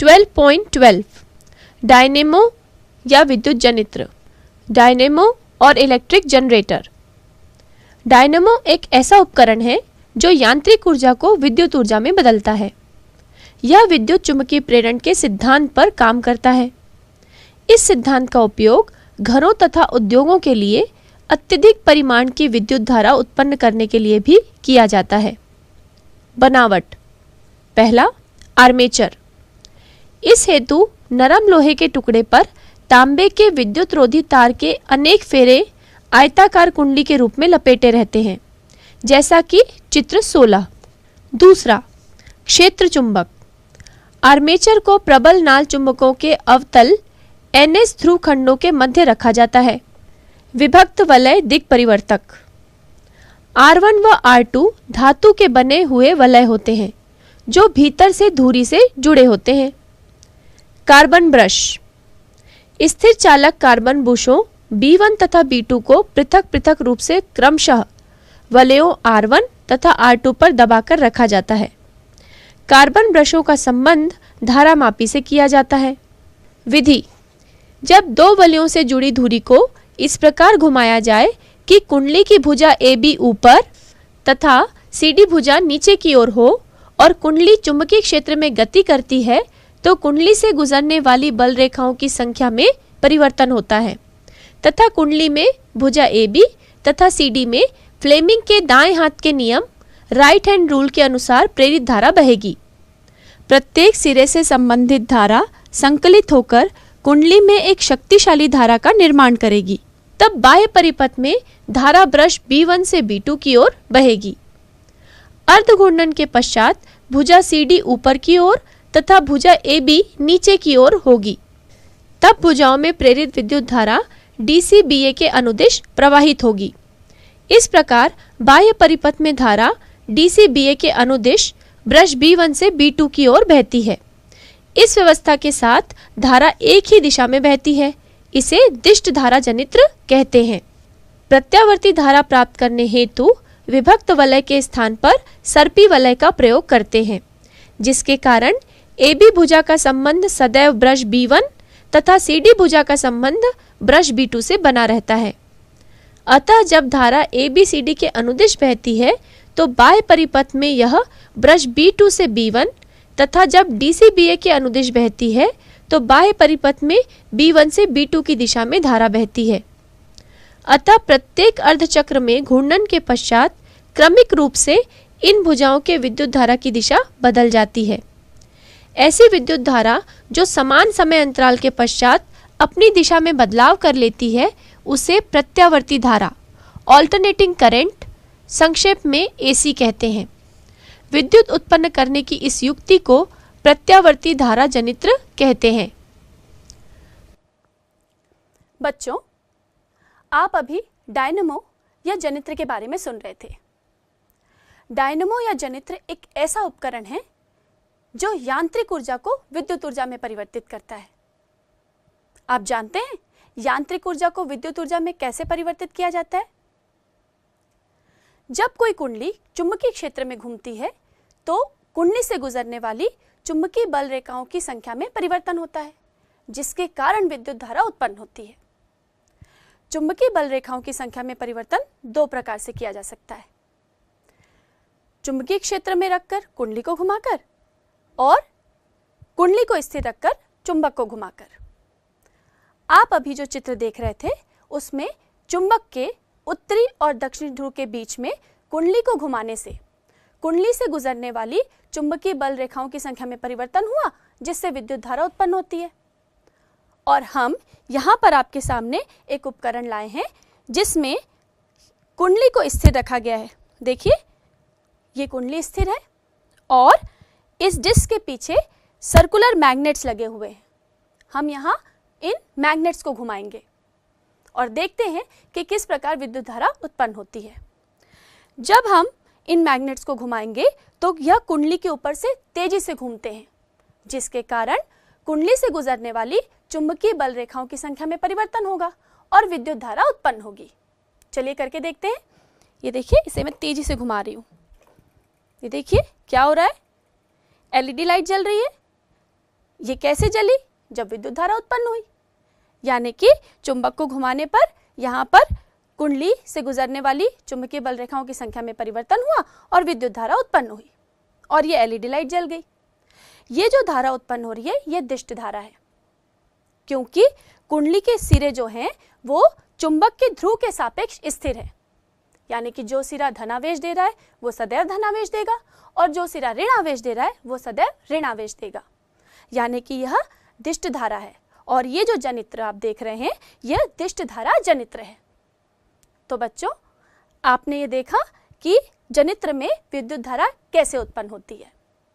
12.12 dynamo या विद्युत जनित्र। Dynamo और इलेक्ट्रिक जनरेटर। डायनेमो एक ऐसा उपकरण है जो यांत्रिक ऊर्जा को विद्युत ऊर्जा में बदलता है। यह विद्युत चुम्बकीय प्रेरण के सिद्धांत पर काम करता है। इस सिद्धांत का उपयोग घरों तथा उद्योगों के लिए अत्यधिक परिमाण की विद्युत धारा उत्पन्न करने के लिए भी किया जाता है। बनावट। पहला, आर्मेचर। इस हेतु नरम लोहे के टुकड़े पर तांबे के विद्युत रोधी तार के अनेक फेरे आयताकार कुंडली के रूप में लपेटे रहते हैं, जैसा कि चित्र 16। दूसरा, क्षेत्र चुंबक। आर्मेचर को प्रबल नाल चुंबकों के अवतल NS ध्रुव खंडों के मध्य रखा जाता है। विभक्त वलय दिक् परिवर्तक। R1 व R2 धातु के बने हुए वलय होते हैं जो भीतर से धुरी से जुड़े होते हैं। Carbon brush. स्थिर चालक कार्बन बुशों B1 तथा B2 को पृथक पृथक रूप से क्रमशः वलयों R1 तथा R2 पर दबाकर रखा जाता है। कार्बन ब्रशों का संबंध धारामापी से किया जाता है। विधि। जब दो वलयों से जुड़ी धुरी को इस प्रकार घुमाया जाए कि कुंडली की भुजा AB ऊपर तथा CD भुजा नीचे की ओर हो और कुंडली चुंबकीय क्षेत्र में गति करती है, तो कुंडली से गुजरने वाली बल रेखाओं की संख्या में परिवर्तन होता है तथा कुंडली में भुजा AB तथा CD में फ्लेमिंग के दाएं हाथ के नियम राइट हैंड रूल के अनुसार प्रेरित धारा बहेगी। प्रत्येक सिरे से संबंधित धारा संकलित होकर कुंडली में एक शक्तिशाली धारा का निर्माण करेगी। तब बाह्य परिपथ में धारा ब्रश B1 से B2 की ओर बहेगी। अर्ध घूर्णन के पश्चात भुजा CD ऊपर की ओर तथा भुजा AB नीचे की ओर होगी। तब भुजाओं में प्रेरित विद्युत धारा DCBA के अनुदिश प्रवाहित होगी। इस प्रकार बाह्य परिपथ में धारा DCBA के अनुदिश ब्रश B1 से B2 की ओर बहती है। इस व्यवस्था के साथ धारा एक ही दिशा में बहती है। इसे दिष्ट धारा जनित्र कहते हैं। प्रत्यावर्ती धारा प्राप्त करने हेतु विभक्त वलय के स्थान पर सर्पी वलय का प्रयोग करते हैं, जिसके कारण AB भुजा का संबंध सदैव ब्रश B1 तथा CD भुजा का संबंध ब्रश B2 से बना रहता है। अतः जब धारा ABCD के अनुदिश बहती है तो बाह्य परिपथ में यह ब्रश B2 से B1 तथा जब DCBA के अनुदिश बहती है तो बाह्य परिपथ में B1 से B2 की दिशा में धारा बहती है। अतः प्रत्येक अर्धचक्र में घूर्णन के पश्चात क्रमिक रूप से इन भुजाओं के विद्युत धारा की दिशा बदल जाती है। ऐसी विद्युत धारा जो समान समय अंतराल के पश्चात अपनी दिशा में बदलाव कर लेती है उसे प्रत्यावर्ती धारा ऑल्टरनेटिंग करंट संक्षेप में AC कहते हैं। विद्युत उत्पन्न करने की इस युक्ति को प्रत्यावर्ती धारा जनित्र कहते हैं। बच्चों, आप अभी डायनेमो या जनित्र के बारे में सुन रहे थे। डायनेमो या जनित्र एक ऐसा उपकरण है जो यांत्रिक ऊर्जा को विद्युत ऊर्जा में परिवर्तित करता है। आप जानते हैं यांत्रिक ऊर्जा को विद्युत ऊर्जा में कैसे परिवर्तित किया जाता है? जब कोई कुंडली चुंबकीय क्षेत्र में घूमती है तो कुंडली से गुजरने वाली चुंबकीय बल रेखाओं की संख्या में परिवर्तन होता है, जिसके कारण विद्युत धारा उत्पन्न होती है। चुंबकीय बल रेखाओं की संख्या में परिवर्तन दो प्रकार से किया जा सकता है, चुंबकीय क्षेत्र में रखकर कुंडली को घुमाकर और कुंडली को स्थिर रखकर चुंबक को घुमाकर। आप अभी जो चित्र देख रहे थे उसमें चुंबक के उत्तरी और दक्षिणी ध्रुव के बीच में कुंडली को घुमाने से कुंडली से गुजरने वाली चुंबकीय बल रेखाओं की संख्या में परिवर्तन हुआ, जिससे विद्युत धारा उत्पन्न होती है। और हम यहाँ पर आपके सामने एक उपकरण लाए हैं जिसमें कुंडली को स्थिर रखा गया है। देखिए, ये कुंडली स्थिर है और इस डिस्क के पीछे सर्कुलर मैग्नेट्स लगे हुए हैं। हम यहाँ इन मैग्नेट्स को घुमाएंगे और देखते हैं कि किस प्रकार विद्युत धारा उत्पन्न होती है। जब हम इन मैग्नेट्स को घुमाएंगे तो यह कुंडली के ऊपर से तेजी से घूमते हैं, जिसके कारण कुंडली से गुजरने वाली चुंबकीय बल रेखाओं की संख्या में परिवर्तन होगा और विद्युत धारा उत्पन्न होगी। चलिए करके देखते हैं। ये देखिए, इसे मैं तेजी से घुमा रही हूँ। ये देखिए क्या हो रहा है, LED लाइट जल रही है। ये कैसे चली? जब विद्युत धारा उत्पन्न हुई, यानी कि चुंबक को घुमाने पर यहाँ पर कुंडली से गुजरने वाली चुंबकीय बल रेखाओं की संख्या में परिवर्तन हुआ और विद्युत धारा उत्पन्न हुई और ये एलईडी लाइट जल गई। ये जो धारा उत्पन्न हो रही है ये दिष्ट धारा है, क्योंकि कुंडली के सिरे जो हैं वो चुंबक के ध्रुव के सापेक्ष स्थिर है, यानी कि जो सिरा धनावेश दे रहा है वो सदैव धनावेश देगा और जो सिरा ऋणावेश दे रहा है वो सदैव ऋणावेश देगा, यानी कि यह दिष्ट धारा है। और ये जो जनित्र आप देख रहे हैं यह दिष्ट धारा जनित्र है। तो बच्चों, आपने ये देखा कि जनित्र में विद्युत धारा कैसे उत्पन्न होती है।